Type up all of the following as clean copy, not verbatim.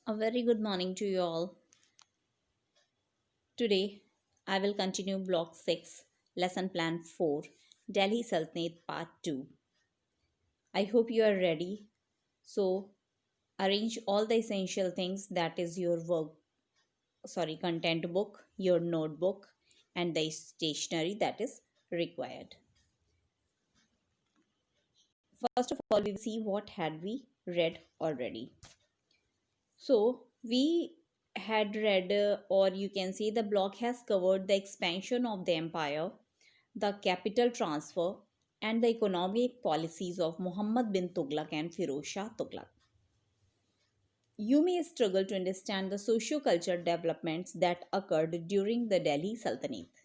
A very good morning to you all. Today, I will continue Block 6, Lesson Plan 4, Delhi Sultanate Part 2. I hope you are ready. So, arrange all the essential things, that is your content book, your notebook, and the stationery that is required. First of all, we will see what had we read already. So, we had read, or you can say the block has covered the expansion of the empire, the capital transfer, and the economic policies of Muhammad bin Tughlaq and Firoz Shah Tughlaq. You may struggle to understand the socio-cultural developments that occurred during the Delhi Sultanate.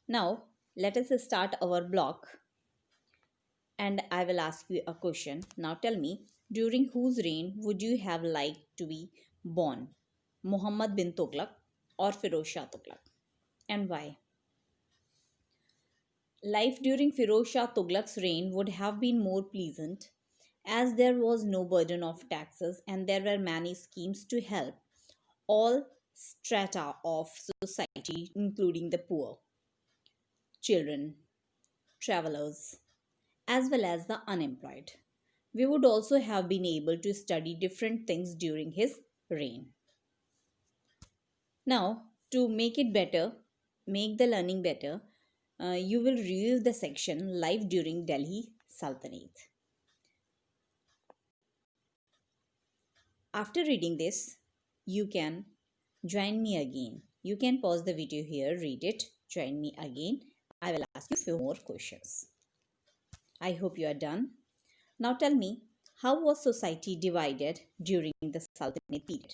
Now, let us start our block and I will ask you a question. Now, tell me, during whose reign would you have liked to be born? Muhammad bin Tughlaq or Firoz Shah Tughlaq? And why? Life during Firoz Shah Tughlaq's reign would have been more pleasant as there was no burden of taxes and there were many schemes to help all strata of society, including the poor, children, travelers, as well as the unemployed. We would also have been able to study different things during his reign. Now, to make it better, make the learning better, you will review the section Life during Delhi Sultanate. After reading this, you can join me again. You can pause the video here, read it, join me again. I will ask you a few more questions. I hope you are done. Now tell me, how was society divided during the Sultanate period?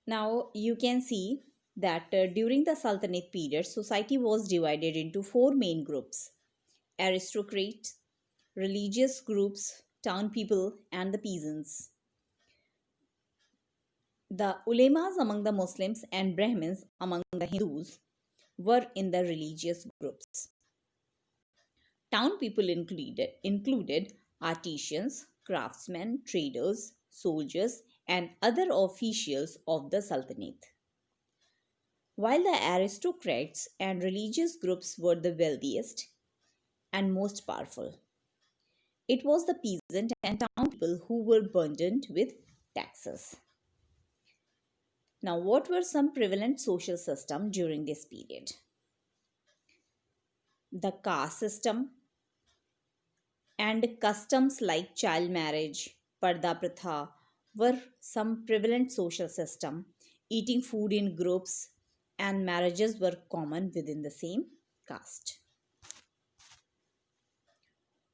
Now you can see that during the Sultanate period, society was divided into four main groups: aristocrats, religious groups, town people, and the peasants. The ulemas among the Muslims and Brahmins among the Hindus were in the religious groups. Town people included artisans, craftsmen, traders, soldiers, and other officials of the Sultanate. While the aristocrats and religious groups were the wealthiest and most powerful, it was the peasant and town people who were burdened with taxes. Now, what were some prevalent social systems during this period? The caste system and customs like child marriage, parda pratha were some prevalent social system. Eating food in groups and marriages were common within the same caste.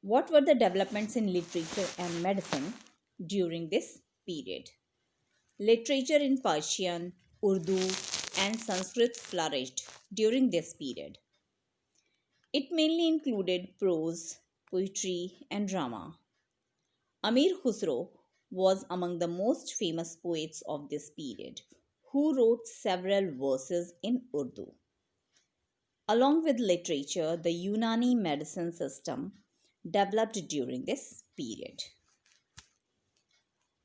What were the developments in literature and medicine during this period? Literature in Persian, Urdu, and Sanskrit flourished during this period. It mainly included prose, poetry, and drama. Amir Khusro was among the most famous poets of this period, who wrote several verses in Urdu. Along with literature, the Unani medicine system developed during this period.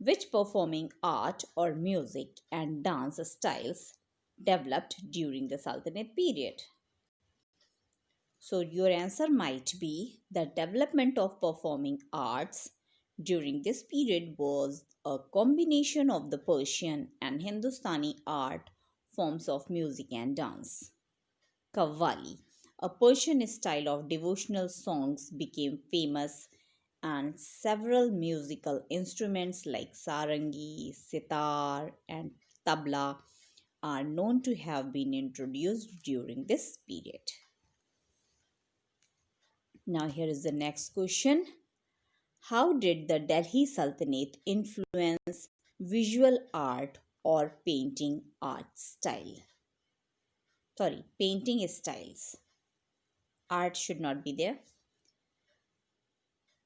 Which performing art or music and dance styles developed during the Sultanate period? So, your answer might be the development of performing arts during this period was a combination of the Persian and Hindustani art forms of music and dance. Qawwali, a Persian style of devotional songs, became famous, and several musical instruments like sarangi, sitar, and tabla are known to have been introduced during this period. Now, here is the next question. How did the Delhi Sultanate influence visual art or painting art style? Sorry, painting styles. Art should not be there.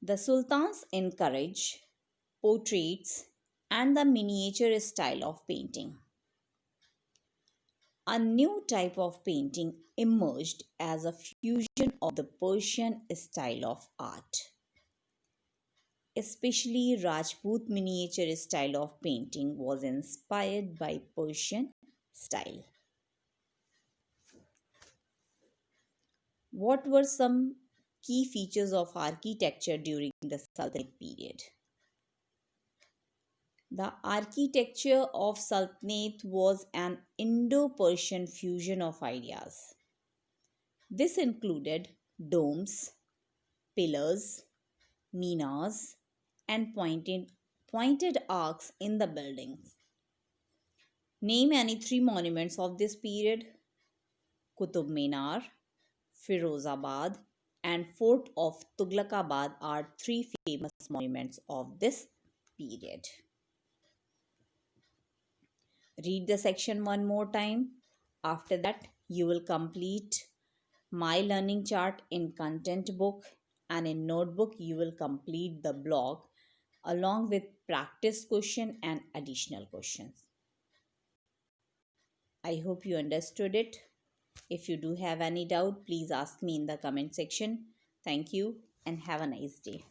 The sultans encouraged portraits and the miniature style of painting. A new type of painting emerged as a fusion of the Persian style of art. especially Rajput miniature style of painting, was inspired by Persian style. What were some key features of architecture during the Sultanate period? The architecture of Sultanate was an Indo Persian fusion of ideas. This included domes, pillars, minars, and pointed arcs in the buildings. Name any three monuments of this period. Qutub Minar, Firozabad, and Fort of Tughlaqabad are three famous monuments of this period. Read the section one more time. After that, you will complete my learning chart in content book, and in notebook you will complete the blog along with practice question and additional questions. I hope you understood it. If you do have any doubt, please ask me in the comment section. Thank you and have a nice day.